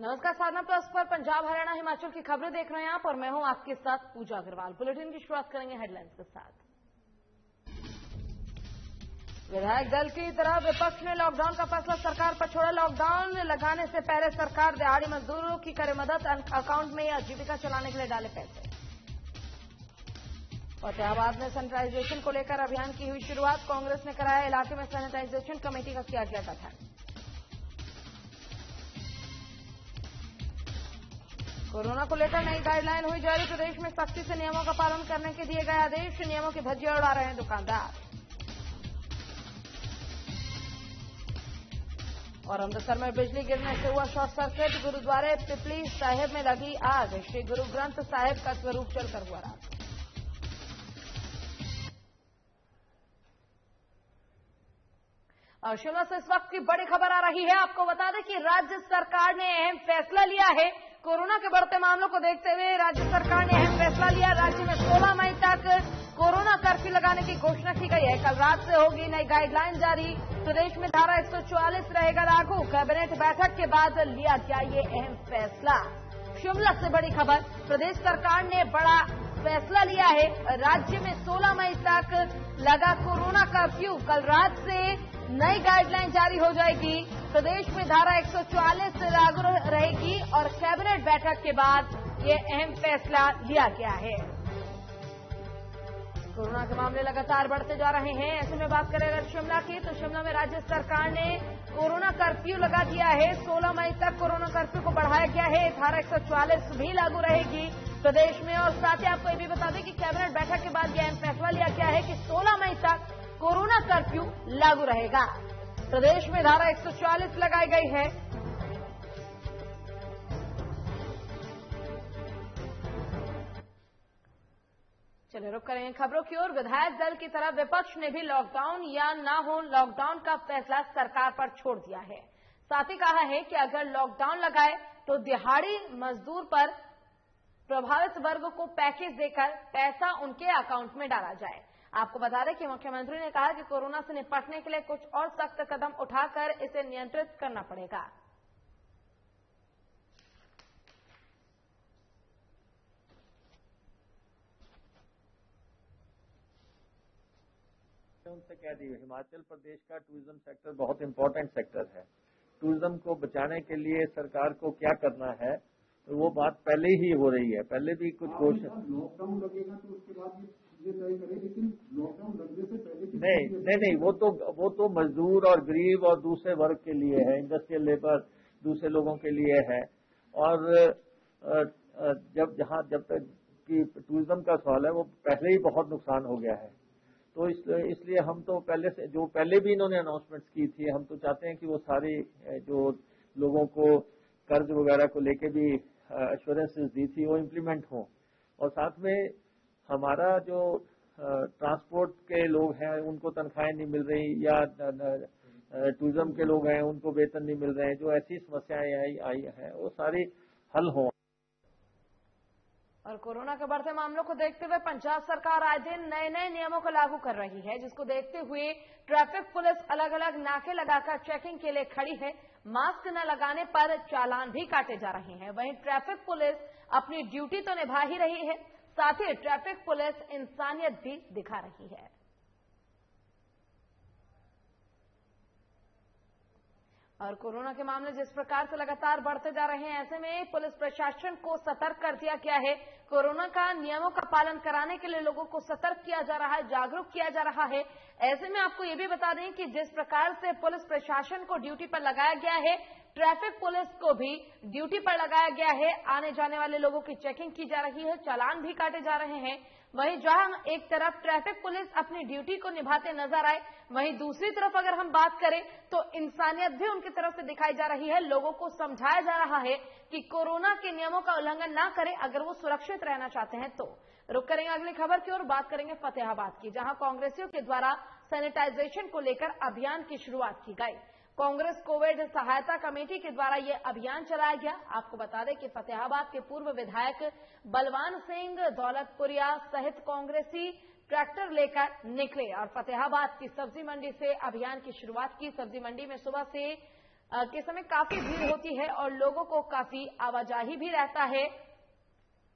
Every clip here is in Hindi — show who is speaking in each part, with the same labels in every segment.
Speaker 1: नमस्कार, साधना प्लस पर पंजाब हरियाणा हिमाचल की खबरें देख रहे हैं आप और मैं हूं आपके साथ पूजा अग्रवाल। बुलेटिन की शुरुआत करेंगे हेडलाइंस के साथ। विधायक दल की तरह विपक्ष ने लॉकडाउन का फैसला सरकार पर छोड़ा। लॉकडाउन लगाने से पहले सरकार दिहाड़ी मजदूरों की करे मदद, अकाउंट में या जीविका चलाने के लिए डाले पैसे। फतेहाबाद में सैनिटाइजेशन को लेकर अभियान की हुई शुरुआत। कांग्रेस ने कराया इलाके में सैनिटाइजेशन कमेटी का किया गया गठन। कोरोना को लेकर नई गाइडलाइन हुई जारी। प्रदेश में सख्ती से नियमों का पालन करने के दिए गए आदेश। नियमों की धज्जियां उड़ा रहे हैं दुकानदार। और अमृतसर में बिजली गिरने से हुआ शॉर्ट सर्किट। गुरुद्वारे पिपली साहिब में लगी आग। श्री गुरु ग्रंथ साहिब का स्वरूप जलकर हुआ राख। और शिमला से इस वक्त की बड़ी खबर आ रही है। आपको बता दें कि राज्य सरकार ने अहम फैसला लिया है। कोरोना के बढ़ते मामलों को देखते हुए राज्य सरकार ने अहम फैसला लिया। राज्य में 16 मई तक कोरोना कर्फ्यू लगाने की घोषणा की गई है। कल रात से होगी नई गाइडलाइन जारी। प्रदेश में धारा 144 रहेगा लागू। कैबिनेट बैठक के बाद लिया गया ये अहम फैसला। शिमला से बड़ी खबर। प्रदेश सरकार ने बड़ा फैसला लिया है। राज्य में 16 मई तक लगा कोरोना कर्फ्यू। कल रात से नई गाइडलाइन जारी हो जाएगी। प्रदेश में धारा 144 से लागू रहेगी और कैबिनेट बैठक के बाद ये अहम फैसला लिया गया है। कोरोना के मामले लगातार बढ़ते जा रहे हैं। ऐसे में बात करें अगर शिमला की, तो शिमला में राज्य सरकार ने कोरोना कर्फ्यू लगा दिया है। 16 मई तक कोरोना कर्फ्यू को बढ़ाया गया है। धारा 144 भी लागू रहेगी प्रदेश में। और साथ ही आपको ये भी बता दें कि कैबिनेट बैठक के बाद यह अहम फैसला लिया गया है कि 16 मई तक कोरोना कर्फ्यू लागू रहेगा। प्रदेश में धारा 144 लगाई गई है। चलिए रुक करेंगे खबरों की ओर। विधायक दल की तरह विपक्ष ने भी लॉकडाउन या ना हो लॉकडाउन का फैसला सरकार पर छोड़ दिया है। साथ ही कहा है कि अगर लॉकडाउन लगाए तो दिहाड़ी मजदूर पर प्रभावित वर्ग को पैकेज देकर पैसा उनके अकाउंट में डाला जाए। आपको बता दें कि मुख्यमंत्री ने कहा कि कोरोना से निपटने के लिए कुछ और सख्त कदम उठाकर इसे नियंत्रित करना पड़ेगा।
Speaker 2: उनसे कह दी, हिमाचल प्रदेश का टूरिज्म सेक्टर बहुत इंपॉर्टेंट सेक्टर है। टूरिज्म को बचाने के लिए सरकार को क्या करना है, तो वो बात पहले ही हो रही है। पहले भी कुछ घोषणा
Speaker 3: लॉकडाउन लगेगा तो उसके बाद ये तय करें, लेकिन लॉकडाउन लगने से
Speaker 2: पहले नहीं, वो तो मजदूर और गरीब और दूसरे वर्ग के लिए है, इंडस्ट्रियल लेबर दूसरे लोगों के लिए है। और जब तक कि टूरिज्म का सवाल है, वो पहले ही बहुत नुकसान हो गया है। तो इसलिए हम तो पहले भी इन्होंने अनाउंसमेंट्स की थी, हम तो चाहते हैं कि वो सारे जो लोगों को कर्ज वगैरह को लेके भी एश्योरेंसेस दी थी वो इम्प्लीमेंट हों। और साथ में हमारा जो ट्रांसपोर्ट के लोग हैं उनको तनख्वाहें नहीं मिल रही, या टूरिज्म के लोग हैं उनको वेतन नहीं मिल रहे हैं, जो ऐसी समस्याएं आई हैं वो सारी हल हों।
Speaker 1: और कोरोना के बढ़ते मामलों को देखते हुए पंजाब सरकार आए दिन नए नए नियमों को लागू कर रही है, जिसको देखते हुए ट्रैफिक पुलिस अलग अलग नाके लगाकर चेकिंग के लिए खड़ी है। मास्क न लगाने पर चालान भी काटे जा रहे हैं। वहीं ट्रैफिक पुलिस अपनी ड्यूटी तो निभा ही रही है, साथ ही ट्रैफिक पुलिस इंसानियत भी दिखा रही है। और कोरोना के मामले जिस प्रकार से लगातार बढ़ते जा रहे हैं, ऐसे में पुलिस प्रशासन को सतर्क कर दिया गया है। कोरोना का नियमों का पालन कराने के लिए लोगों को सतर्क किया जा रहा है, जागरूक किया जा रहा है। ऐसे में आपको ये भी बता दें कि जिस प्रकार से पुलिस प्रशासन को ड्यूटी पर लगाया गया है, ट्रैफिक पुलिस को भी ड्यूटी पर लगाया गया है। आने जाने वाले लोगों की चेकिंग की जा रही है, चालान भी काटे जा रहे हैं। वहीं जहां एक तरफ ट्रैफिक पुलिस अपनी ड्यूटी को निभाते नजर आए, वहीं दूसरी तरफ अगर हम बात करें तो इंसानियत भी उनकी तरफ से दिखाई जा रही है। लोगों को समझाया जा रहा है कि कोरोना के नियमों का उल्लंघन ना करें अगर वो सुरक्षित रहना चाहते हैं तो। रुक करेंगे अगली खबर की ओर, बात करेंगे फतेहाबाद की, जहां कांग्रेसियों के द्वारा सैनिटाइजेशन को लेकर अभियान की शुरुआत की गई। कांग्रेस कोविड सहायता कमेटी के द्वारा यह अभियान चलाया गया। आपको बता दें कि फतेहाबाद के पूर्व विधायक बलवान सिंह दौलतपुरिया सहित कांग्रेसी ट्रैक्टर लेकर निकले और फतेहाबाद की सब्जी मंडी से अभियान की शुरुआत की। सब्जी मंडी में सुबह से के समय काफी भीड़ होती है और लोगों को काफी आवाजाही भी रहता है,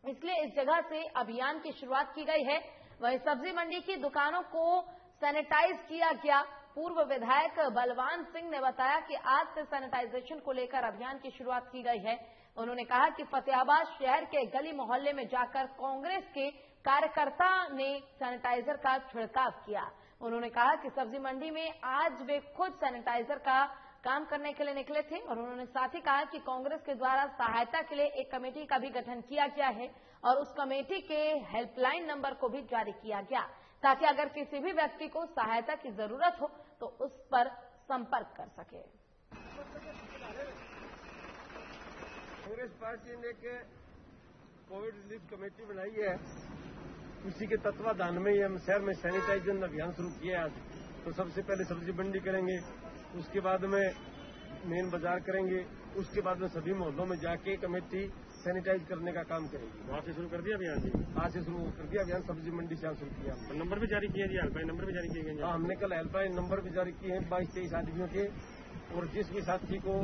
Speaker 1: इसलिए इस जगह से अभियान की शुरुआत की गई है। वहीं सब्जी मंडी की दुकानों को सैनिटाइज किया गया। पूर्व विधायक बलवान सिंह ने बताया कि आज से सैनिटाइजेशन को लेकर अभियान की शुरुआत की गई है। उन्होंने कहा कि फतेहाबाद शहर के गली मोहल्ले में जाकर कांग्रेस के कार्यकर्ता ने सैनिटाइजर का छिड़काव किया। उन्होंने कहा कि सब्जी मंडी में आज वे खुद सैनिटाइजर का काम करने के लिए निकले थे और उन्होंने साथ ही कहा कि कांग्रेस के द्वारा सहायता के लिए एक कमेटी का भी गठन किया गया है और उस कमेटी के हेल्पलाइन नंबर को भी जारी किया गया ताकि अगर किसी भी व्यक्ति को सहायता की जरूरत हो तो उस पर संपर्क कर सके।
Speaker 4: कांग्रेस पार्टी ने एक कोविड रिलीफ कमेटी बनाई है, उसी के तत्वाधान में ही हम शहर में सैनिटाइजेशन अभियान शुरू किया है। आज तो सबसे पहले सब्जी मंडी करेंगे, उसके बाद में मेन बाजार करेंगे, उसके बाद में सभी मोहल्लों में जाके कमेटी सैनिटाइज करने का काम करेगी।
Speaker 5: वहां से शुरू कर दिया अभियान जी?
Speaker 4: आज से शुरू कर दिया अभियान, सब्जी मंडी से शुरू किया।
Speaker 5: नंबर भी जारी किए जी, हेल्पलाइन नंबर भी जारी किए गए?
Speaker 4: हाँ, हमने कल हेल्पलाइन नंबर भी जारी किए हैं 22-23 आदमियों के, और जिस भी साथी को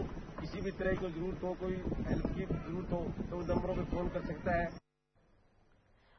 Speaker 4: किसी भी तरह की जरूरत हो, कोई हेल्प की जरूरत हो तो उन नंबरों पर फोन कर सकता है।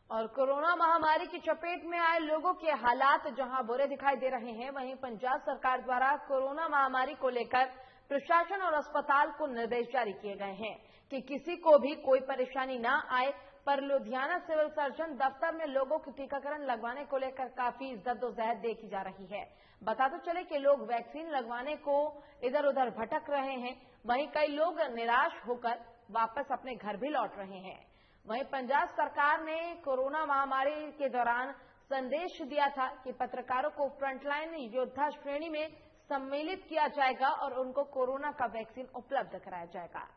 Speaker 1: और कोरोना महामारी की चपेट में आए लोगों के हालात जहां बुरे दिखाई दे रहे हैं, वहीं पंजाब सरकार द्वारा कोरोना महामारी को लेकर प्रशासन और अस्पताल को निर्देश जारी किए गए हैं कि किसी को भी कोई परेशानी न आए। पर लुधियाना सिविल सर्जन दफ्तर में लोगों को टीकाकरण लगवाने को लेकर काफी जद्दोजहद देखी जा रही है। बताते चले कि लोग वैक्सीन लगवाने को इधर उधर भटक रहे हैं, वहीं कई लोग निराश होकर वापस अपने घर भी लौट रहे हैं। वहीं पंजाब सरकार ने कोरोना महामारी के दौरान संदेश दिया था कि पत्रकारों को फ्रंटलाइन योद्धा श्रेणी में सम्मिलित किया जाएगा और उनको कोरोना का वैक्सीन उपलब्ध कराया जाएगा।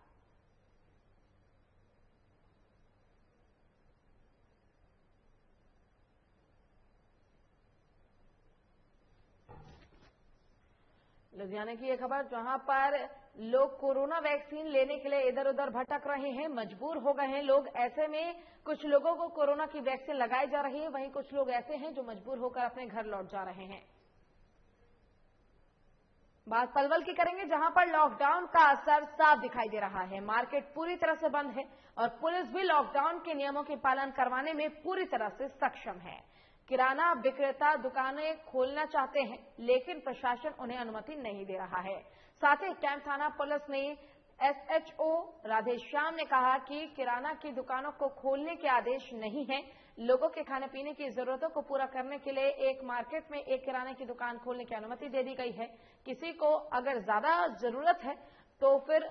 Speaker 1: लुधियाना की यह खबर, जहां पर लोग कोरोना वैक्सीन लेने के लिए इधर उधर भटक रहे हैं, मजबूर हो गए हैं लोग। ऐसे में कुछ लोगों को कोरोना की वैक्सीन लगाई जा रही है, वहीं कुछ लोग ऐसे हैं जो मजबूर होकर अपने घर लौट जा रहे हैं। बात पलवल की करेंगे, जहां पर लॉकडाउन का असर साफ दिखाई दे रहा है। मार्केट पूरी तरह से बंद है और पुलिस भी लॉकडाउन के नियमों के पालन करवाने में पूरी तरह से सक्षम है। किराना विक्रेता दुकानें खोलना चाहते हैं, लेकिन प्रशासन उन्हें अनुमति नहीं दे रहा है। साथ ही कैंप थाना पुलिस ने SHO राधेश्याम ने कहा कि किराना की दुकानों को खोलने के आदेश नहीं है। लोगों के खाने पीने की जरूरतों को पूरा करने के लिए एक मार्केट में एक किराने की दुकान खोलने की अनुमति दे दी गई है। किसी को अगर ज्यादा जरूरत है तो फिर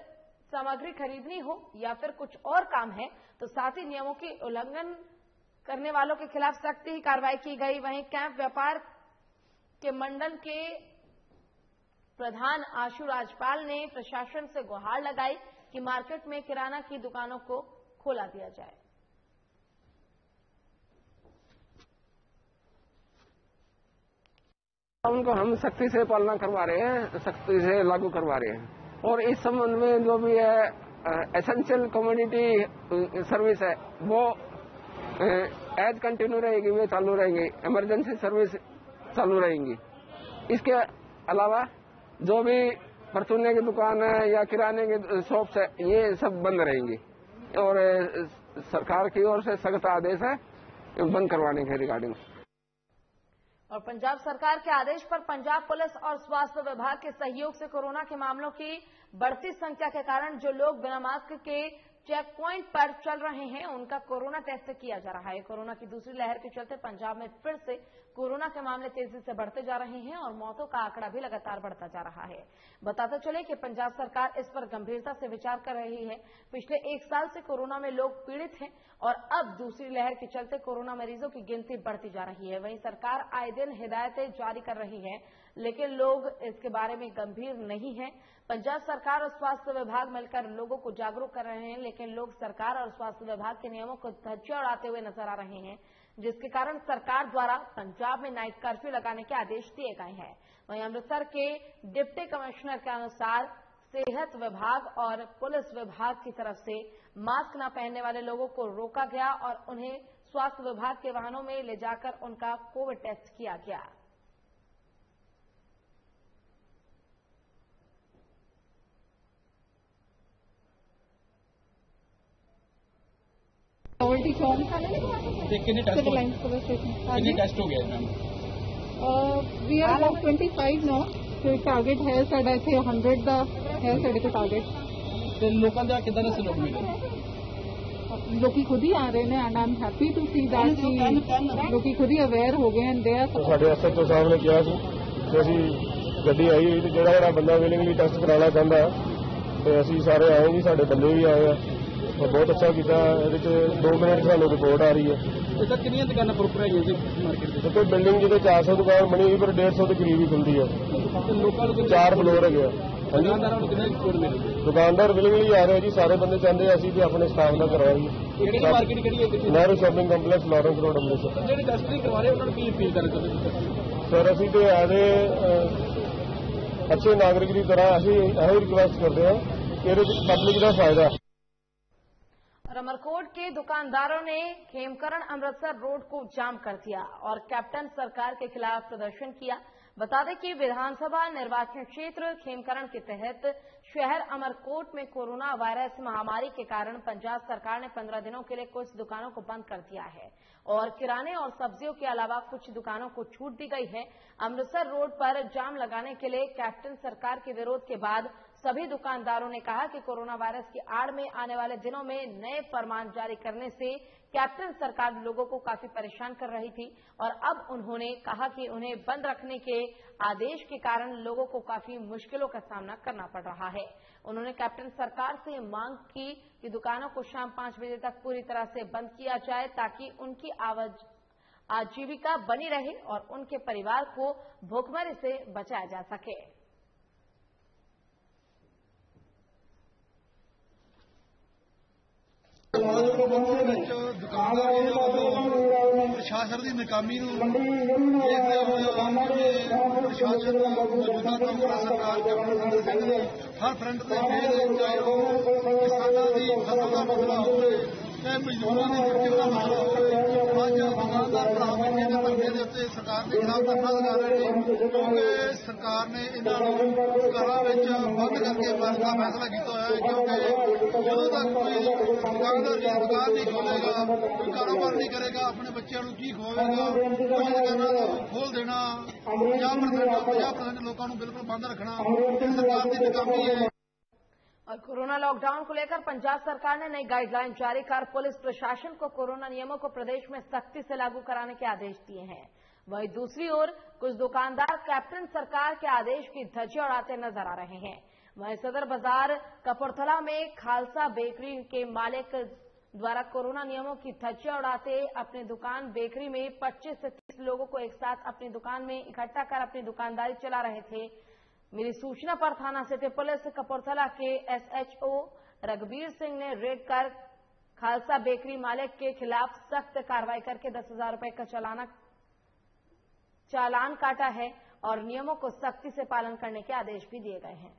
Speaker 1: सामग्री खरीदनी हो या फिर कुछ और काम है तो साथ ही नियमों की उल्लंघन करने वालों के खिलाफ सख्त ही कार्रवाई की गई। वहीं कैंप व्यापार के मंडल के प्रधान आशु राजपाल ने प्रशासन से गुहार लगाई कि मार्केट में किराना की दुकानों को खोला दिया जाए।
Speaker 6: उनको हम सख्ती से पालना करवा रहे हैं, सख्ती से लागू करवा रहे हैं। और इस संबंध में जो भी है एसेंशियल कम्युनिटी सर्विस है वो एज कंटिन्यू रहेगी, वे चालू रहेंगी। इमरजेंसी सर्विस चालू रहेंगी। इसके अलावा जो भी परचूने की दुकान है या किराने की शॉप्स है ये सब बंद रहेंगी और सरकार की ओर से सख्त आदेश है बंद करवाने के रिगार्डिंग।
Speaker 1: और पंजाब सरकार के आदेश पर पंजाब पुलिस और स्वास्थ्य विभाग के सहयोग से कोरोना के मामलों की बढ़ती संख्या के कारण जो लोग बिना मास्क के चेक पॉइंट पर चल रहे हैं उनका कोरोना टेस्ट किया जा रहा है। कोरोना की दूसरी लहर के चलते पंजाब में फिर से कोरोना के मामले तेजी से बढ़ते जा रहे हैं और मौतों का आंकड़ा भी लगातार बढ़ता जा रहा है। बताते चले कि पंजाब सरकार इस पर गंभीरता से विचार कर रही है। पिछले एक साल से कोरोना में लोग पीड़ित हैं और अब दूसरी लहर के चलते कोरोना मरीजों की गिनती बढ़ती जा रही है। वहीं सरकार आए दिन हिदायतें जारी कर रही है, लेकिन लोग इसके बारे में गंभीर नहीं है। पंजाब सरकार और स्वास्थ्य विभाग मिलकर लोगों को जागरूक कर रहे हैं, लेकिन लोग सरकार और स्वास्थ्य विभाग के नियमों को धज्जियां उड़ाते हुए नजर आ रहे हैं, जिसके कारण सरकार द्वारा पंजाब में नाइट कर्फ्यू लगाने के आदेश दिए गए हैं। वहीं अमृतसर के डिप्टी कमिश्नर के अनुसार सेहत विभाग और पुलिस विभाग की तरफ से मास्क न पहनने वाले लोगों को रोका गया और उन्हें स्वास्थ्य विभाग के वाहनों में ले जाकर उनका कोविड टेस्ट किया गया।
Speaker 7: सोसाइटी चौंक
Speaker 8: कितने टेस्ट हो गए ma'am?
Speaker 7: We are about 25 now ਤੇ ਟਾਰਗੇਟ ਹੈ ਸਾਡਾ ਇੱਥੇ 100 ਦਾ ਹੈ ਸਾਡੇ ਕੋਲ ਟਾਰਗੇਟ।
Speaker 8: ਤੇ ਲੋਕਾਂ ਦਾ ਕਿੱਦਾਂ ਦੇ ਸਹਿਯੋਗ ਮਿਲੇ?
Speaker 7: ਲੋਕੀ ਖੁਦ ਹੀ ਆ ਰਹੇ ਨੇ and I'm happy to see that ਕਿ ਲੋਕੀ ਖੁਦ ਹੀ ਅਵੇਅਰ ਹੋ ਗਏ ਹੁੰਦੇ ਆ।
Speaker 9: ਸਾਡੇ ਐਸਐਚਓ ਸਾਹਿਬ ਨੇ ਕਿਹਾ ਸੀ ਕਿ ਅਸੀਂ ਗੱਡੀ ਆਈ ਹੋਈ ਤੇ ਜਿਹੜਾ ਬੰਦਾ ਵਿਲਿੰਗਲੀ ਟੈਸਟ ਕਰਾਉਣਾ ਚਾਹੁੰਦਾ ਤੇ ਅਸੀਂ ਸਾਰੇ ਆਏ ਜੀ, ਸਾਡੇ ਬੰਦੇ ਵੀ ਆਏ ਆ ਤੇ ਬਹੁਤ ਅੱਛਾ ਕੀਤਾ। ਇਹਦੇ ਚ 2 ਮਿੰਟ ਸਾਨੂੰ ਰਿਪੋਰਟ ਆ ਰਹੀ ਹੈ।
Speaker 8: ਤੇ ਸਰ ਕਿੰਨੀਆਂ ਦੁਕਾਨਾਂ ਪ੍ਰੋਪਰ ਹੈਗੀਆਂ ਜੀ ਮਾਰਕੀਟ ਦੇ?
Speaker 9: ਦੇਖੋ ਬਿਲਡਿੰਗ ਜਿਹਦੇ 400 ਦੁਕਾਨ ਬਣੀ ਹੋਈ ਪਰ 150 ਦੇ ਕਰੀਬ ਹੀ ਖੁੱਲਦੀ ਹੈ।
Speaker 8: ਲੋਕਾਂ ਨੂੰ
Speaker 9: 4 ਫਲੋਰ ਹੈਗੇ ਆ।
Speaker 8: ਦੁਕਾਨਦਾਰਾਂ ਨੂੰ ਕਿੰਨਾ ਰਿਪੋਰਟ ਮਿਲੀ?
Speaker 9: ਦੁਕਾਨਦਾਰ ਵਿਲਿੰਗਲੀ ਆ ਰਹੇ ਜੀ, ਸਾਰੇ ਬੰਦੇ ਚਾਹੁੰਦੇ ਆ ਅਸੀਂ ਵੀ ਆਪਣੇ ਸਟਾਫ ਦਾ ਕਰਵਾਈਏ।
Speaker 8: ਕਿਹੜੀ ਮਾਰਕੀਟ ਕਿਹੜੀ ਹੈ?
Speaker 9: Nehru shopping complex, Lawrence road, Amritsar.
Speaker 8: ਜਿਹੜੇ ਟੈਸਟ ਨਹੀਂ ਕਰਵਾ ਰਹੇ ਉਹਨਾਂ ਨੂੰ ਕੀ ਅਪੀਲ ਕਰਨਾ ਚਾਹੁੰਦੇ?
Speaker 9: ਸਰ ਅਸੀਂ ਤੇ ਆਦੇ ਅੱਛੇ ਨਾਗਰਿਕ ਦੀ ਤਰ੍ਹਾਂ ਅਸੀਂ ਇਹੋ ਰਿਕੁਐਸਟ ਕਰਦੇ ਹਾਂ ਕਿ ਇਹਦੇ ਵਿੱਚ ਪਬਲਿਕ ਦਾ ਫਾਇਦਾ।
Speaker 1: अमरकोट के दुकानदारों ने खेमकरण अमृतसर रोड को जाम कर दिया और कैप्टन सरकार के खिलाफ प्रदर्शन किया। बता दें कि विधानसभा निर्वाचन क्षेत्र खेमकरण के तहत शहर अमरकोट में कोरोना वायरस महामारी के कारण पंजाब सरकार ने 15 दिनों के लिए कुछ दुकानों को बंद कर दिया है और किराने और सब्जियों के अलावा कुछ दुकानों को छूट दी गई है। अमृतसर रोड पर जाम लगाने के लिए कैप्टन सरकार के विरोध के बाद सभी दुकानदारों ने कहा कि कोरोना वायरस की आड़ में आने वाले दिनों में नए फरमान जारी करने से कैप्टन सरकार लोगों को काफी परेशान कर रही थी और अब उन्होंने कहा कि उन्हें बंद रखने के आदेश के कारण लोगों को काफी मुश्किलों का सामना करना पड़ रहा है। उन्होंने कैप्टन सरकार से मांग की कि दुकानों को शाम 5 बजे तक पूरी तरह से बंद किया जाए ताकि उनकी आजीविका बनी रहे और उनके परिवार को भूखमरी से बचाया जा सके।
Speaker 10: दुकानदारों प्रशासन की नाकामी प्रशासन मौजूदा कांग्रेस सरकार कैप्टन सिंह ने हर फ्रंट से चाहे वो किसानों की फसल का मसला हो, चाहे मजदूरों की छुट्टी का मसला हो, अज दुकानदार भरा महीने के धरने के उत्ते सरकार के खिलाफ धरना लगा रहे हैं क्योंकि सरकार ने इन्होंने घरों में बंद करके बंद का फैसला किया है। क्योंकि जो तक कोई दुकानदार की दुकान नहीं खोलेगा, कोई कारोबार नहीं करेगा, अपने बच्चों को की खोवेगा, कुछ दुकानों को खोल देना, 50% लोगों को बिल्कुल बंद रखना सरकार की नाकामी है।
Speaker 1: और कोरोना लॉकडाउन को लेकर पंजाब सरकार ने नई गाइडलाइन जारी कर पुलिस प्रशासन को कोरोना नियमों को प्रदेश में सख्ती से लागू कराने के आदेश दिए हैं। वहीं दूसरी ओर कुछ दुकानदार कैप्टन सरकार के आदेश की धज्जियां उड़ाते नजर आ रहे हैं। वहीं सदर बाजार कपूरथला में खालसा बेकरी के मालिक द्वारा कोरोना नियमों की धज्जियां उड़ाते अपनी दुकान बेकरी में 25 से 30 लोगों को एक साथ अपनी दुकान में इकट्ठा कर अपनी दुकानदारी चला रहे थे। मिली सूचना पर थाना सिटी पुलिस कपूरथला के एसएचओ रघुबीर सिंह ने रेड कर खालसा बेकरी मालिक के खिलाफ सख्त कार्रवाई करके 10,000 रुपए का चालान काटा है और नियमों को सख्ती से पालन करने के आदेश भी दिए गए हैं।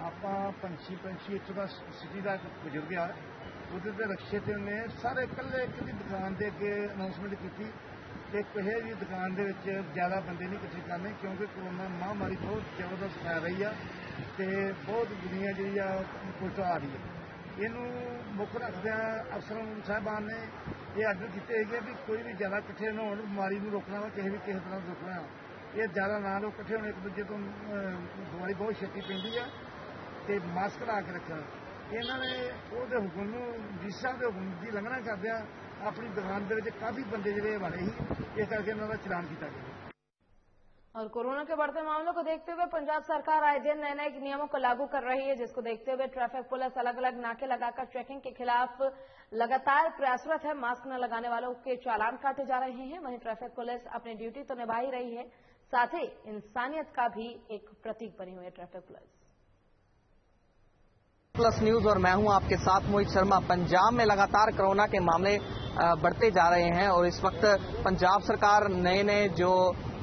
Speaker 10: ਆਪਾਂ ਪੰਛੀ ਇੱਥੋਂ ਦਾ ਸਿਟੀ ਦਾ ਬਜ਼ੁਰਗ ਆ, ਉਹਦੇ ਤੇ ਰਕਸ਼ੇ ਤੇ ਉਹਨੇ ਸਾਰੇ ਇਕੱਲੇ ਇੱਕ ਦੀ ਦੁਕਾਨ ਦੇ ਅੱਗੇ ਅਨਾਉਂਸਮੈਂਟ ਕੀਤੀ ਕਿ ਕਿਸੇ ਵੀ ਦੁਕਾਨ ਦੇ ਵਿੱਚ ਜ਼ਿਆਦਾ ਬੰਦੇ ਨਹੀਂ ਇਕੱਠੇ ਕਰਨੇ ਕਿਉਂਕਿ ਕੋਰੋਨਾ ਮਹਾਮਾਰੀ ਬਹੁਤ ਜ਼ਬਰਦਸਤ ਫੈਲ ਰਹੀ ਆ ਤੇ ਬਹੁਤ ਦੁਨੀਆ ਜਿਹੜੀ ਆ ਕੁਝ ਆ ਰਹੀ ਹੈ। ਇਹਨੂੰ ਮੁੱਖ ਰੱਖਦਿਆਂ ਅਫਸਰਾਂ ਸਾਹਿਬਾਨ ਨੇ ਇਹ ਆਰਡਰ ਕੀਤੇ ਹੈਗੇ ਵੀ ਕੋਈ ਵੀ ਜ਼ਿਆਦਾ ਇਕੱਠੇ ਨਾ ਹੋਣ, ਬਿਮਾਰੀ ਨੂੰ ਰੋਕਣਾ ਵਾ, ਕਿਸੇ ਤਰ੍ਹਾਂ ਰੋਕਣਾ, ਇਹ ਜ਼ਿਆਦਾ ਨਾ ਲੋਕ ਇਕੱਠੇ ਹੋਣ, ਇੱਕ ਦੂਜੇ ਤੋਂ ਬਿਮਾਰੀ ਬਹੁਤ ਛੇਤੀ ਪੈਂਦੀ ਆ ਤੇ ਮਾਸਕ ਲਾ ਕੇ ਰੱਖਣਾ। ਇਹਨਾਂ ਨੇ ਉਹਦੇ ਹੁਕਮ ਨੂੰ ਡੀਸਾ ਦੇ ਹੁਕਮ ਦੀ ਉਲੰਘਣਾ ਕਰਦਿਆਂ अपनी दुकान के काफी बंदे जो बने ही इस करके इन्होंने चलान किया गया।
Speaker 1: और कोरोना के बढ़ते मामलों को देखते हुए पंजाब सरकार आए दिन नए नए नियमों को लागू कर रही है, जिसको देखते हुए ट्रैफिक पुलिस अलग अलग नाके लगाकर चेकिंग के खिलाफ लगातार प्रयासरत है। मास्क न लगाने वालों के चालान काटे जा रहे हैं। वहीं ट्रैफिक पुलिस अपनी ड्यूटी तो निभा ही रही है, साथ ही इंसानियत का भी एक प्रतीक बनी हुई है ट्रैफिक पुलिस।
Speaker 11: प्लस न्यूज और मैं हूं आपके साथ मोहित शर्मा। पंजाब में लगातार कोरोना के मामले बढ़ते जा रहे हैं और इस वक्त पंजाब सरकार नए नए जो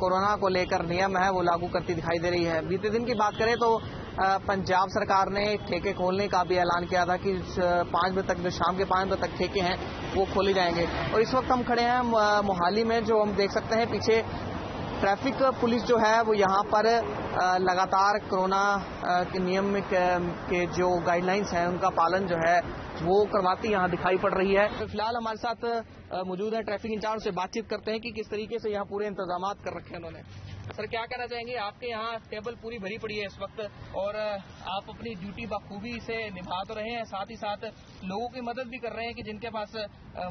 Speaker 11: कोरोना को लेकर नियम है वो लागू करती दिखाई दे रही है। बीते दिन की बात करें तो पंजाब सरकार ने ठेके खोलने का भी ऐलान किया था कि 5 बजे तक, जो शाम के 5 बजे तक ठेके हैं वो खोले जाएंगे। और इस वक्त हम खड़े हैं मोहाली में, जो हम देख सकते हैं पीछे ट्रैफिक पुलिस जो है वो यहाँ पर लगातार कोरोना के नियम के जो गाइडलाइंस हैं उनका पालन जो है वो करवाती यहाँ दिखाई पड़ रही है। फिलहाल हमारे साथ मौजूद है ट्रैफिक इंचार्ज, से बातचीत करते हैं कि किस तरीके से यहाँ पूरे इंतजाम कर रखे हैं उन्होंने। सर, क्या कहना चाहेंगे? आपके यहाँ टेबल पूरी भरी पड़ी है इस वक्त और आप अपनी ड्यूटी बखूबी से निभा तो रहे हैं, साथ ही साथ लोगों की मदद भी कर रहे हैं कि जिनके पास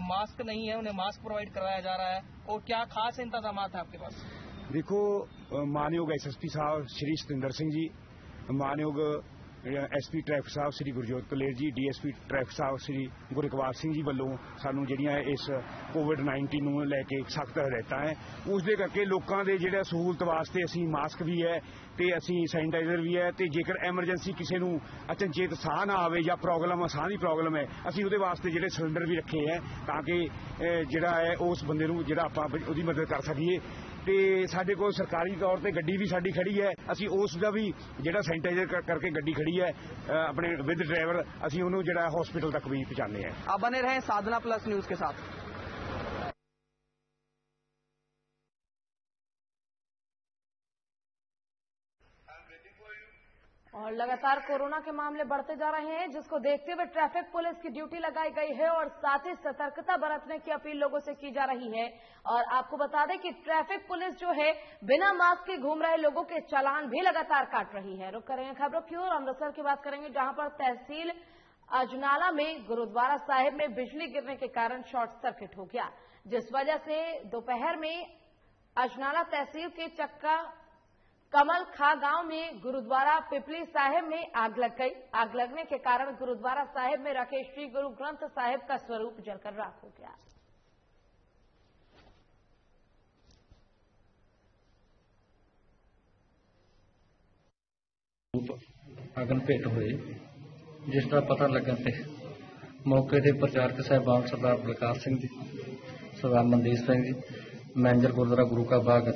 Speaker 11: मास्क नहीं है उन्हें मास्क प्रोवाइड कराया जा रहा है। और क्या खास इंतजाम है आपके पास?
Speaker 12: देखो, मानयोग एसएसपी साहब श्री सतिंदर सिंह जी, मानयोग एसपी ट्रैफिक साहब श्री गुरजोत कलेर जी, डीएसपी ट्रैफिक साहब श्री गुरकवार ਸਿੰਘ ਜੀ ਵੱਲੋਂ ਸਾਨੂੰ ਜਿਹੜੀਆਂ ਇਸ ਕੋਵਿਡ-19 ਨੂੰ ਲੈ ਕੇ ਸਖਤ ਹਦਾਇਤਾਂ ਹੈ। ਉਸ ਦੇ ਕਰਕੇ ਲੋਕਾਂ ਦੇ ਜਿਹੜਾ ਸਹੂਲਤ ਵਾਸਤੇ ਅਸੀਂ ਮਾਸਕ ਵੀ ਹੈ ਤੇ ਅਸੀਂ ਸੈਨੀਟਾਈਜ਼ਰ ਵੀ ਹੈ ਤੇ ਜੇਕਰ ਐਮਰਜੈਂਸੀ ਕਿਸੇ ਨੂੰ ਅਚਨਚੇਤ ਸਾਹ ਨਾ ਆਵੇ ਜਾਂ ਸਾਹ ਦੀ ਪ੍ਰੋਬਲਮ ਹੈ, ਅਸੀਂ ਉਹਦੇ ਵਾਸਤੇ ਜਿਹੜੇ ਸਿਲੰਡਰ ਵੀ ਰੱਖੇ ਹੈ ਤਾਂ ਕਿ ਜਿਹੜਾ ਹੈ ਉਸ ਬੰਦੇ ਨੂੰ ਜਿਹੜਾ ਆਪਾਂ ਉਹਦੀ ਮਦਦ ਕਰ ਸਕੀਏ। ਤੇ ਸਾਡੇ ਕੋਲ ਸਰਕਾਰੀ ਤੌਰ ਤੇ ਗੱਡੀ ਵੀ ਸਾਡੀ ਖੜੀ ਹੈ, ਅਸੀਂ ਉਸ ਦਾ ਵੀ ਜਿਹੜਾ ਸੈਨੀਟਾਈਜ਼ਰ ਕਰਕੇ ਗੱਡੀ ਖੜੀ ਹੈ ਆਪਣੇ ਵਿਦ ਡਰਾਈਵਰ, ਅਸੀਂ ਉਹਨੂੰ ਜਿਹੜਾ ਹਸਪੀਟਲ ਤੱਕ ਵੀ ਪਹੁੰਚਾਉਂਦੇ ਹਾਂ।
Speaker 11: आप बने रहे साधना प्लस न्यूज के साथ।
Speaker 1: और लगातार कोरोना के मामले बढ़ते जा रहे हैं, जिसको देखते हुए ट्रैफिक पुलिस की ड्यूटी लगाई गई है और साथ ही सतर्कता बरतने की अपील लोगों से की जा रही है। और आपको बता दें कि ट्रैफिक पुलिस जो है बिना मास्क के घूम रहे लोगों के चालान भी लगातार काट रही है। रुक करेंगे खबरों की ओर, अमृतसर की बात करेंगे, जहां पर तहसील अजनाला में गुरुद्वारा साहिब में बिजली गिरने के कारण शॉर्ट सर्किट हो गया, जिस वजह से दोपहर में अजनाला तहसील के चक्का कमल खा गांव में गुरुद्वारा पिपली साहिब में आग लग गई। आग लगने के कारण गुरुद्वारा साहिब में रखे श्री गुरु ग्रंथ साहिब का स्वरूप जलकर राख हो गया।
Speaker 13: अगन भेट हुए, जिसका पता लगन ते मौके के प्रचारक साहिबान सरदार बलकार सिंह जी, सरदार मनदीप सिंह जी, मैनेजर गुरुद्वारा गुरु का बाग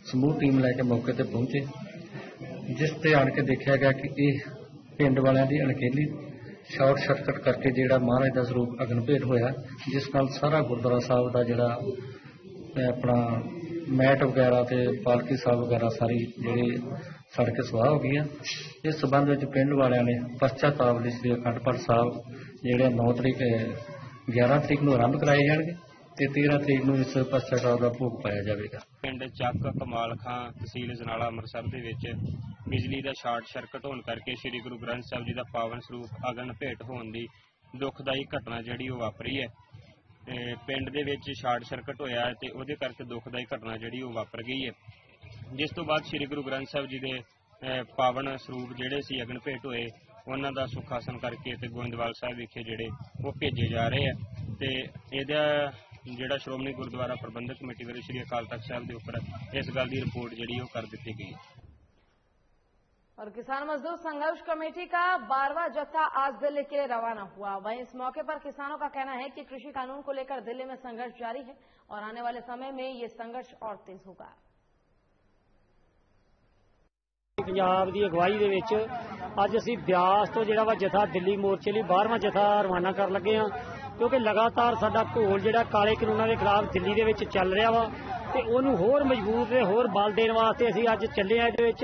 Speaker 13: समूह टीम लैके मौके पर पहुंचे, जिस ते आन के देखा गया कि यह पिंड वालियां दी अणखेली शॉर्ट सर्किट करके जिहड़ा महाराज का स्वरूप अगन भेट होया, जिस नाल सारा गुरुद्वारा साहब का जिहड़ा अपना मैट वगैरह ते पालकी साहब वगैरह सारी जिहड़ी सड़ के सुआह हो गई। इस संबंध में पिंड वालियां ने पश्चाताप लई श्री अखंड पाठ साहब जिहड़े 9 तरीक 11 तरीक नूं आरंभ कराए जाणगे ਤੇ 13 तरीक ਨੂੰ ਇਸ ਪਛਤਾਵਾ ਦਾ ਭੋਗ ਪਾਇਆ ਜਾਵੇਗਾ।
Speaker 14: ਪਿੰਡ ਚੱਕ ਕਮਾਲ ਖਾਂ ਤਹਿਸੀਲ ਅਜਨਾਲਾ ਅੰਮ੍ਰਿਤਸਰ ਦੇ ਵਿੱਚ ਬਿਜਲੀ ਦਾ ਸ਼ਾਰਟ ਸਰਕਟ ਹੋਣ ਕਰਕੇ ਸ੍ਰੀ ਗੁਰੂ ਗ੍ਰੰਥ ਸਾਹਿਬ ਜੀ ਦਾ ਪਾਵਨ ਸਰੂਪ ਅਗਨ ਭੇਟ ਹੋਣ ਦੀ ਦੁਖਦਾਈ ਘਟਨਾ ਜਿਹੜੀ ਉਹ ਵਾਪਰੀ ਹੈ। ਪਿੰਡ ਦੇ ਵਿੱਚ ਸ਼ਾਰਟ ਸਰਕਟ ਹੋਇਆ ਤੇ ਉਹਦੇ ਕਰਕੇ ਦੁਖਦਾਈ ਘਟਨਾ ਜਿਹੜੀ ਉਹ ਵਾਪਰ ਗਈ ਹੈ, ਜਿਸ ਤੋਂ ਬਾਅਦ ਸ੍ਰੀ ਗੁਰੂ ਗ੍ਰੰਥ ਸਾਹਿਬ ਜੀ ਦੇ ਪਾਵਨ ਸਰੂਪ ਜਿਹੜੇ ਸੀ ਅਗਨ ਭੇਟ ਹੋਏ, ਉਹਨਾਂ ਦਾ ਸੁਖਾਸਨ ਕਰਕੇ ਤੇ ਗੋਇੰਦਵਾਲ ਸਾਹਿਬ ਵਿਖੇ ਜਿਹੜੇ ਉਹ ਭੇਜੇ ਜਾ ਰਹੇ ਆ। ਤੇ ਇਹਦਾ ਜਿਹੜਾ ਸ਼੍ਰੋਮਣੀ ਗੁਰਦੁਆਰਾ ਪ੍ਰਬੰਧਕ ਕਮੇਟੀ ਵੱਲੋਂ श्री अकाल तख्त साहब के ऊपर इस गल की रिपोर्ट जी कर दी गई।
Speaker 1: और किसान मजदूर संघर्ष कमेटी का 12वां जत्था आज दिल्ली के लिए रवाना हुआ। वहीं इस मौके पर किसानों का कहना है कि कृषि कानून को लेकर दिल्ली में संघर्ष जारी है और आने वाले समय में ये संघर्ष और तेज होगा।
Speaker 15: पंजाब की अगवाई दे विच अज असीं ब्यास तो जिहड़ा वा जत्था दिल्ली मोर्चे लई 12वां जत्था रवाना कर लगे हां, क्योंकि लगातार साडा घोल जिहड़ा काले कानूनां दे खिलाफ दिल्ली दे विच चल रहा वा ते ओनू होर मजबूत ते होर बल देण वास्ते असीं अज चले आ। इहदे विच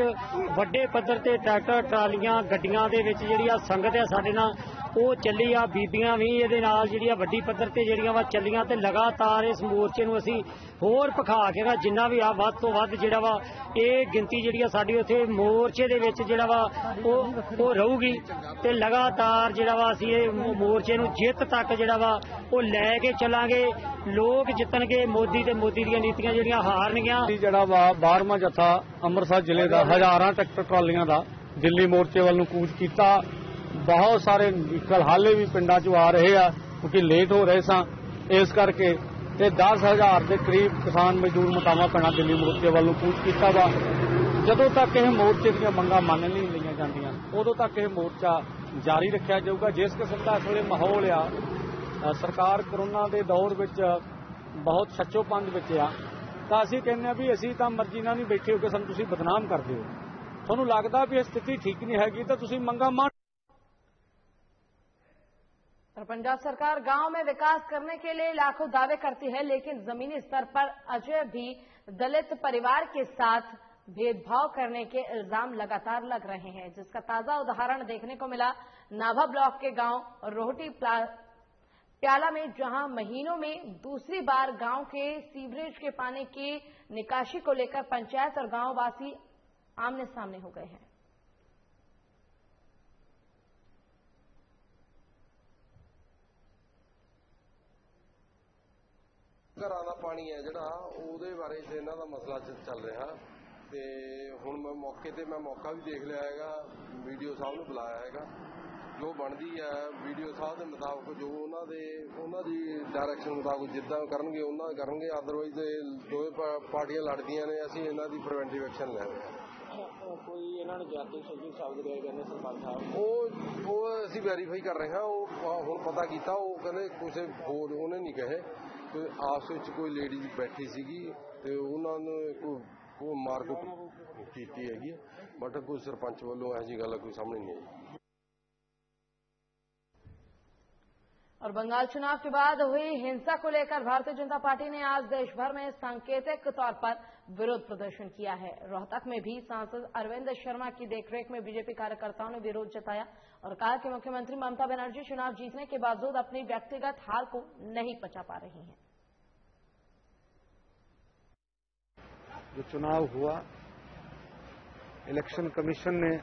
Speaker 15: वड्डे पद्धर ते ट्रैक्टर ट्रालियां गड्डियां दे विच जिहड़ी आ संगत है साडे नाल ਉਹ ਚੱਲੀ ਆ, ਬੀਬੀਆਂ ਵੀ ਇਹਦੇ ਨਾਲ ਜਿਹੜੀਆਂ ਵੱਡੀ ਪੱਧਰ ਤੇ ਜਿਹੜੀਆਂ ਵਾ ਚੱਲੀਆਂ ਤੇ ਲਗਾਤਾਰ ਇਸ ਮੋਰਚੇ ਨੂੰ ਅਸੀਂ ਹੋਰ ਭਖਾ ਕੇ ਜਿੰਨਾ ਵੀ ਆ ਵੱਧ ਤੋਂ ਵੱਧ ਜਿਹੜਾ ਵਾ ਇਹ ਗਿਣਤੀ ਜਿਹੜੀ ਆ ਸਾਡੀ ਉੱਥੇ ਮੋਰਚੇ ਦੇ ਵਿੱਚ ਜਿਹੜਾ ਵਾ ਉਹ ਰਹੂਗੀ ਤੇ ਲਗਾਤਾਰ ਜਿਹੜਾ ਵਾ ਅਸੀਂ ਇਹ ਮੋਰਚੇ ਨੂੰ ਜਿੱਤ ਤੱਕ ਜਿਹੜਾ ਵਾ ਉਹ ਲੈ ਕੇ ਚੱਲਾਂਗੇ। ਲੋਕ ਜਿੱਤਣਗੇ, ਮੋਦੀ ਤੇ ਮੋਦੀ ਦੀਆਂ ਨੀਤੀਆਂ ਜਿਹੜੀਆਂ ਹਾਰਨਗੀਆਂ।
Speaker 16: ਜਿਹੜਾ ਵਾ 12ਵਾਂ ਜੱਥਾ ਅੰਮ੍ਰਿਤਸਰ ਜ਼ਿਲ੍ਹੇ ਦਾ ਹਜ਼ਾਰਾਂ ਟਰੈਕਟਰ ਟਰਾਲੀਆਂ ਦਾ ਦਿੱਲੀ ਮੋਰਚੇ ਵੱਲ ਨੂੰ ਕੂਚ ਕੀਤਾ। बहुत सारे व्हीकल हाले भी पिंडा चों आ रहे हैं क्योंकि लेट हो रहे सा, इस करके 10,000 के करीब किसान मजदूर मुकामा पिंडा दिल्ली मोर्चे वालों कूच किया वा। जदों तक यह मोर्चे दी मंगां मन नहीं लईआं जांदियां उदों तक यह मोर्चा जारी रखा जाऊगा। जिस किस्म का इस वेले माहौल आ, सरकार कोरोना के दौर विच बहुत सच्चोपंथ विच आ, तां असीं कहने भी असीं तां मर्जी नाल नहीं बैठे हो के सानूं तुसीं बदनाम करदे हो। तुहानूं लगदा भी स्थिति ठीक नहीं हैगी तां तुसीं मंगां
Speaker 1: पंजाब सरकार गांव में विकास करने के लिए लाखों दावे करती है, लेकिन जमीनी स्तर पर अजय भी दलित परिवार के साथ भेदभाव करने के इल्जाम लगातार लग रहे हैं, जिसका ताजा उदाहरण देखने को मिला नाभा ब्लॉक के गांव रोहटी प्याला में, जहां महीनों में दूसरी बार गांव के सीवरेज के पानी की निकासी को लेकर पंचायत और गांववासी आमने सामने हो गए हैं।
Speaker 17: ਘਰਾਂ ਦਾ ਪਾਣੀ ਹੈ ਜਿਹੜਾ ਉਹਦੇ ਬਾਰੇ ਇਹਨਾਂ ਦਾ ਮਸਲਾ ਚੱਲ ਰਿਹਾ ਤੇ ਹੁਣ ਮੈਂ ਮੌਕੇ ਤੇ ਮੌਕਾ ਵੀ ਦੇਖ ਲਿਆ ਹੈਗਾ, ਵੀਡੀਓ ਸਾਹਿਬ ਨੂੰ ਬੁਲਾਇਆ ਹੈਗਾ, ਜੋ ਬਣਦੀ ਹੈ ਵੀਡੀਓ ਸਾਹਿਬ ਦੇ ਮੁਤਾਬਕ ਜੋ ਉਹਨਾਂ ਦੀ ਡਾਇਰੈਕਸ਼ਨ ਮੁਤਾਬਕ ਜਿੱਦਾਂ ਕਰਨਗੇ ਉਹਨਾਂ ਕਰਨਗੇ, ਅਦਰਵਾਈਜ਼ ਦੋਵੇਂ ਪਾਰਟੀਆਂ ਲੜਦੀਆਂ ਨੇ, ਅਸੀਂ ਇਹਨਾਂ ਦੀ ਪ੍ਰੀਵੈਂਟਿਵ ਐਕਸ਼ਨ ਲੈਵਾਂਗੇ।
Speaker 8: ਕੋਈ ਇਹਨਾਂ ਨੇ ਜਾਤੀ ਸੰਗੀ ਸ਼ਬਦ ਗਏ ਕਹਿੰਦੇ ਸਰਪੰਚ ਸਾਹਿਬ,
Speaker 17: ਉਹ ਅਸੀਂ ਵੈਰੀਫਾਈ ਕਰ ਰਹੇ ਹਾਂ, ਉਹ ਹੁਣ ਪਤਾ ਕੀਤਾ, ਉਹ ਕਹਿੰਦੇ ਕੁਝ ਹੋਰ ਉਹਨੇ ਨਹੀਂ ਕਹੇ, ਕੋਈ ਆਪਸ ਵਿੱਚ ਕੋਈ ਲੇਡੀਜ਼ ਬੈਠੀ ਸੀਗੀ ਤੇ ਉਹਨਾਂ ਨੂੰ ਕੋਈ ਮਾਰਕੁੱਟ ਕੀਤੀ ਹੈਗੀ, ਬਟ ਕੋਈ ਸਰਪੰਚ ਵੱਲੋਂ ਇਹੋ ਜਿਹੀ ਗੱਲ ਕੋਈ ਸਾਹਮਣੇ नहीं आई।
Speaker 1: और बंगाल चुनाव के बाद हुई हिंसा को लेकर भारतीय जनता पार्टी ने आज देश भर में सांकेतिक तौर पर विरोध प्रदर्शन किया है। रोहतक में भी सांसद अरविंद शर्मा की देखरेख में बीजेपी कार्यकर्ताओं ने विरोध जताया और कहा कि मुख्यमंत्री ममता बनर्जी चुनाव जीतने के बावजूद अपनी व्यक्तिगत हार को नहीं पचा पा रही हैं।
Speaker 18: जो चुनाव हुआ, इलेक्शन कमीशन ने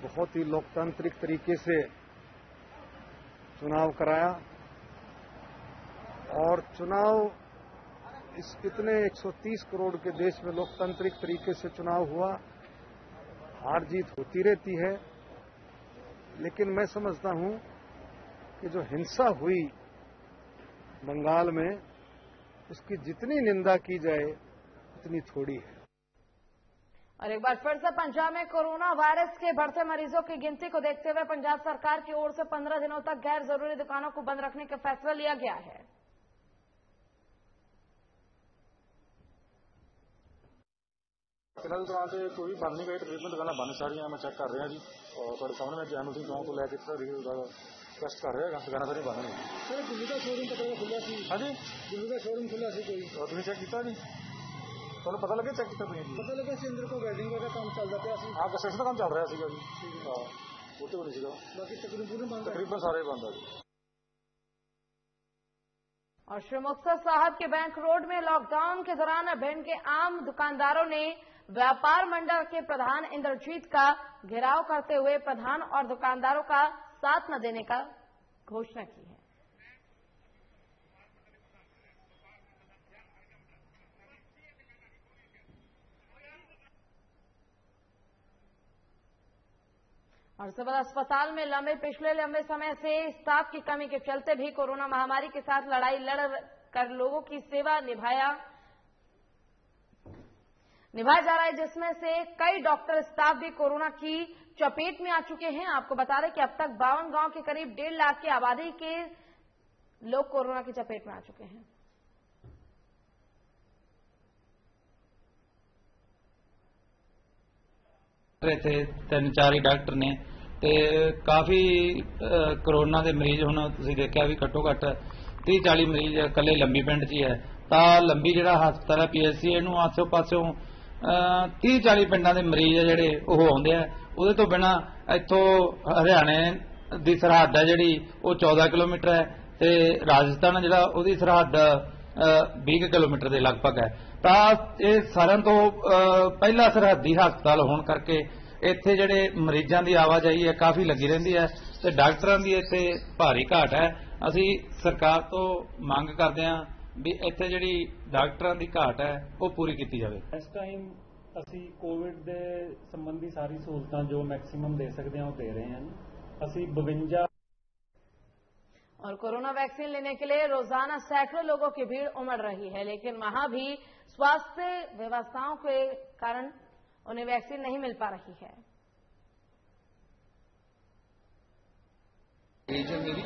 Speaker 18: बहुत ही लोकतांत्रिक तरीके से चुनाव कराया और चुनाव इस इतने 130 करोड़ के देश में लोकतांत्रिक तरीके से चुनाव हुआ, हार जीत होती रहती है, लेकिन मैं समझता हूं कि जो हिंसा हुई बंगाल में उसकी जितनी निंदा की जाए उतनी थोड़ी है।
Speaker 1: और एक बार फिर से पंजाब में कोरोना वायरस के बढ़ते मरीजों की गिनती को देखते हुए पंजाब सरकार की ओर से 15 दिनों तक गैर जरूरी दुकानों को बंद रखने का फैसला लिया गया है।
Speaker 5: फिलहाल दुकान से कोई भी बंद नहीं गई, तकरीबन दुकाना बंद सारियां मैं चेक कर रहा जी और थोड़े सामने मैं जैन सिंह गांव को लैके टेस्ट कर रहा है, दुकाना सारी बंद नहीं। सर दिल्ली का शोरूम पता खुला सी? हाँ जी, दिल्ली का शोरूम खुला सी कोई? और तुमने चेक किया जी? ਤੁਹਾਨੂੰ ਪਤਾ ਲੱਗਿਆ ਚੈੱਕ ਕੀਤਾ ਤੁਸੀਂ? ਪਤਾ ਲੱਗਾ ਸੀ ਅੰਦਰ ਕੋਈ ਵੈਲਡਿੰਗ ਦਾ ਕੰਮ ਚੱਲਦਾ ਪਿਆ ਸੀ। ਹਾਂ, ਕੰਸਟਰਕਸ਼ਨ ਦਾ ਕੰਮ ਚੱਲ ਰਿਹਾ ਸੀਗਾ ਜੀ। ਹਾਂ, ਉਹ ਤੇ ਨਹੀਂ ਸੀਗਾ, ਬਾਕੀ ਤਕਰੀਬਨ ਸਾਰੇ ਬੰਦ ਆ ਜੀ।
Speaker 1: और श्री मुक्तसर साहब के बैंक रोड में लॉकडाउन के दौरान भिंड के आम दुकानदारों ने व्यापार मंडल के प्रधान इंद्रजीत का घेराव करते हुए प्रधान और दुकानदारों का साथ न देने का घोषणा की है। और सिविल अस्पताल में पिछले लंबे समय से स्टाफ की कमी के चलते भी कोरोना महामारी के साथ लड़ाई लड़ कर लोगों की सेवा निभाया जा रहा है, जिसमें से कई डॉक्टर स्टाफ भी कोरोना की चपेट में आ चुके हैं। आपको बता दें कि अब तक 52 गांव के करीब 1.5 लाख की आबादी के लोग कोरोना की चपेट में आ चुके हैं।
Speaker 19: थे 3-4 डॉक्टर ने ते काफी कोरोना के मरीज हुण तुसीं देखिया भी घट्टो घट्ट 30-40 मरीज कल्ले लंबी पिंड च ही है। तां लंबी जिहड़ा हस्पताल है PSC इहनूं आसों पासों 30-40 पिंडां दे मरीज है जिहड़े ओह आउंदे आ। उहदे तो बिना इत्थों हरियाणे दी सरहद है जिहड़ी ओह 14 किलोमीटर है ते राजस्थान जिहड़ा उहदी सरहद 20 किलोमीटर के लगभग है। ਤਾਂ ਇਹ ਸਾਰਿਆਂ ਤੋਂ ਪਹਿਲਾ ਸਰਹੱਦੀ ਹਸਪਤਾਲ ਹੋਣ ਕਰਕੇ ਇੱਥੇ ਜਿਹੜੇ ਮਰੀਜ਼ਾਂ ਦੀ ਆਵਾਜਾਈ ਹੈ ਕਾਫੀ ਲੱਗੀ ਰਹਿੰਦੀ ਹੈ ਤੇ ਡਾਕਟਰਾਂ ਦੀ ਇੱਥੇ ਭਾਰੀ ਘਾਟ ਹੈ। ਅਸੀਂ ਸਰਕਾਰ ਤੋਂ ਮੰਗ ਕਰਦੇ ਹਾਂ ਵੀ ਇੱਥੇ ਜਿਹੜੀ ਡਾਕਟਰਾਂ ਦੀ ਘਾਟ ਹੈ ਉਹ ਪੂਰੀ ਕੀਤੀ ਜਾਵੇ।
Speaker 20: ਇਸ ਟਾਈਮ ਅਸੀਂ ਕੋਵਿਡ ਦੇ ਸੰਬੰਧੀ ਸਾਰੀ ਸਹੂਲਤਾਂ ਜੋ ਮੈਕਸਿਮਮ ਦੇ ਸਕਦੇ ਹਾਂ ਉਹ ਦੇ ਰਹੇ ਹਾਂ। ਅਸੀਂ 52
Speaker 1: और कोरोना वैक्सीन लेने के लिए रोजाना सैकड़ों लोगों की भीड़ उमड़ रही है, लेकिन वहां भी स्वास्थ्य व्यवस्थाओं के कारण उन्हें वैक्सीन नहीं मिल पा रही है।
Speaker 21: मेरी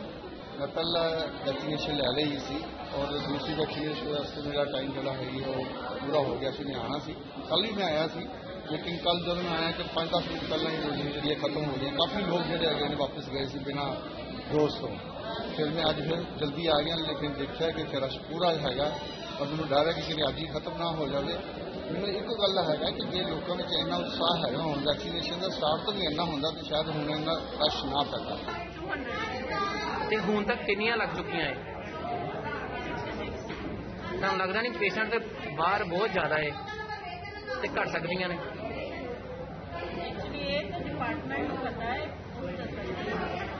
Speaker 21: मैं पहला वैक्सीनेशन ले ली सी और दूसरी वैक्सीनेशन वास्ते मेरा टाइम जोड़ा है वो पूरा हो गया सी। मैं आना सी, कल ही मैं आया सी, लेकिन कल जब मैं आया तो 5-10 मिनट पहले ही डोज जी खत्म हो गई। काफी लोग जोड़े वापस गए सी बिना डोज तो। फिर मैं अज फिर जल्दी आ गया, लेकिन देखा कि फिर रश पूरा हैगा और मैनूं डर है कि किसी अज ही खत्म ना हो जाए। मैनूं एक गल है कि जे लोगों में इन्ना उत्साह है हुण वैक्सीनेशन का स्टार्ट तो भी इन्ना होंदा तो शायद हुण इन्ना रश ना पैदा।
Speaker 11: ਤੇ ਹੁਣ ਤੱਕ ਕਿੰਨੀਆਂ ਲੱਗ ਚੁੱਕੀਆਂ ਹੈ? ਤੁਹਾਨੂੰ ਲੱਗਦਾ ਨਹੀਂ ਪੇਸ਼ੈਂਟ ਤੇ ਬਾਹਰ ਬਹੁਤ ਜ਼ਿਆਦਾ ਹੈ ਤੇ ਘਟ ਸਕਦੀਆਂ ਨੇ?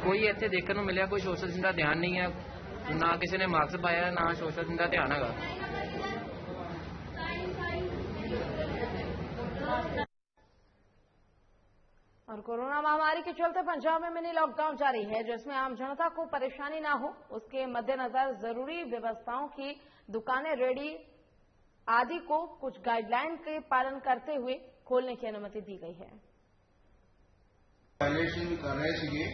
Speaker 11: ਕੋਈ ਇੱਥੇ ਦੇਖਣ ਨੂੰ ਮਿਲਿਆ ਕੋਈ ਸੋਸ਼ਲ ਡਿਸਟੈਂਸ ਦਾ ਧਿਆਨ ਨਹੀਂ ਹੈ, ਨਾ ਕਿਸੇ ਨੇ ਮਾਸਕ ਪਾਇਆ ਨਾ ਸੋਸ਼ਲ ਡਿਸਟੈਂਸ ਦਾ ਧਿਆਨ ਹੈਗਾ।
Speaker 1: और कोरोना महामारी के चलते पंजाब में मिनी लॉकडाउन जारी है, जिसमें आम जनता को परेशानी ना हो उसके मद्देनजर जरूरी व्यवस्थाओं की दुकानें, रेडी आदि को कुछ गाइडलाइन के पालन करते हुए खोलने की अनुमति दी गई है।
Speaker 3: वायलेशन कर रहे थे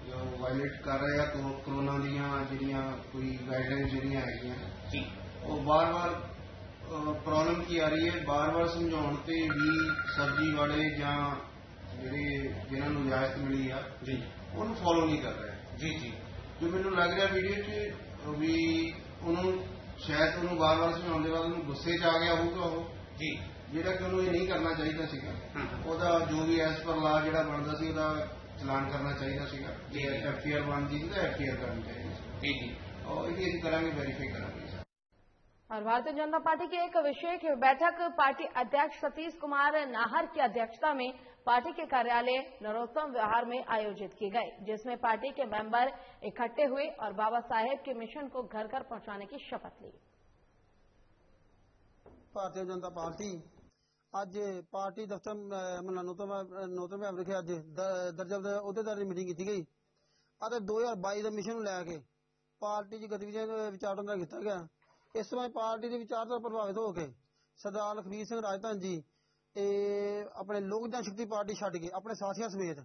Speaker 3: जो वायलेट कर रहे हैं तो कोरोना दियां जिहड़ियां कोई गाइडलाइन जिहड़ियां हैगियां वो बार बार प्रॉब्लम की आ रही है, बार बार समझाउण ते भी सब्जी वाले जां जिन्होंने इजाजत मिली है जी उन्होंने फॉलो नहीं कर रहे जी जी जो मैंने लग रहा वीडियो च भी उन्होंने शायद उन्होंने बार बार समझाने बाद उन्होंने गुस्से च आ गया होगा वो जी ਜਿਹੜਾ ਕਿ ਉਹਨੂੰ ਇਹ ਨਹੀਂ ਕਰਨਾ ਚਾਹੀਦਾ ਸੀਗਾ, ਉਹਦਾ ਜੋ ਵੀ ਐਸ ਪਰ ਲਾ ਜਿਹੜਾ ਬਣਦਾ ਸੀ ਉਹਦਾ ਚਲਾਨ ਕਰਨਾ ਚਾਹੀਦਾ ਸੀਗਾ, ਜੇ ਐਫਆਈਆਰ ਬਣਦੀ ਸੀ ਤਾਂ ਐਫਆਈਆਰ ਕਰਨੀ ਚਾਹੀਦੀ ਸੀ ਜੀ और ये करांगे वेरीफाई करांगे।
Speaker 1: और भारतीय जनता पार्टी की एक विशेष बैठक पार्टी अध्यक्ष सतीश कुमार नाहर की अध्यक्षता में पार्टी के कार्यालय नरोत्तम विहार में आयोजित की गई, जिसमें पार्टी के मेंबर इकट्ठे हुए और बाबा साहेब के मिशन को घर घर पहुंचाने की शपथ ली।
Speaker 22: भारतीय जनता पार्टी अज पार्टी दफ्तर नरोत्तम विहार विखे अज दर्जक अहुदेदारी मीटिंग की गई और 2022 के मिशन लैके पार्टी की गतिविधियों विचारधारा किया गया। इस समय पार्टी की विचारधारा प्रभावित होकर सरदार लखबीर सिंह राजधन जी अपने लोक जनशक्ति पार्टी छड्ड के अपने साथियों समेत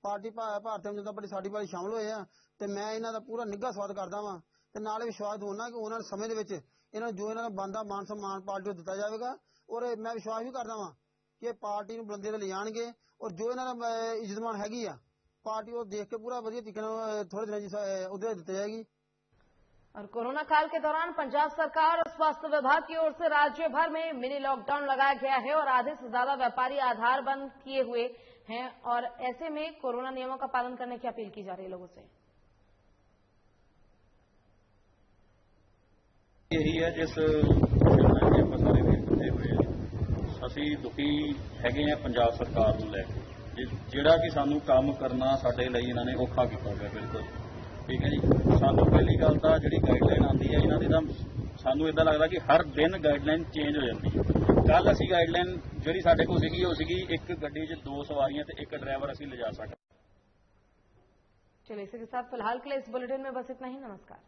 Speaker 22: पार्टी भारतीय जनता पार्टी साडी पार्टी शामिल होए हैं ते मैं इन्हां दा पूरा निघा स्वागत करदा वां ते नाल विश्वास दिवाउणा कि उन्हां समय दे विच इन्हां जो इन्हां दा बनदा मान सम्मान पार्टी नूं दित्ता जावेगा और मैं विश्वास भी करदा वां कि पार्टी नूं बुलंदी ते ले जाणगे और जो इन्हां दा इज्जतमान हैगी आ पार्टी को देख के पूरा वधिया तरीके नाल थोड़े दिनां च उहदे दित्ती जाएगी।
Speaker 1: और कोरोना काल के दौरान पंजाब सरकार और स्वास्थ्य विभाग की ओर से राज्य भर में मिनी लॉकडाउन लगाया गया है और आधे से ज्यादा व्यापारी आधार बंद किए हुए हैं और ऐसे में कोरोना नियमों का पालन करने की अपील की जा रही है लोगों से।
Speaker 23: यही है जिस सारे देखते हुए असी दुखी है पंजाब सरकार को लैके जिहड़ा कि सानू काम करना साडे लई इन्हां ने औखा कीता गया बिल्कुल ठीक है जी। सानू पहली गल तो जी गाइडलाइन आती है इन्हों की सानू इदा लगता कि हर दिन गाइडलाइन चेंज हो जाती है। कल असी गाइडलाइन जी साडे कोल सीगी वो सीगी एक गड्डी च 2 सवारियां ते एक ड्राइवर असी ले जा सकते।
Speaker 1: चलिए इसी के साथ फिलहाल के लिए इस बुलेटिन में बस इतना ही। नमस्कार।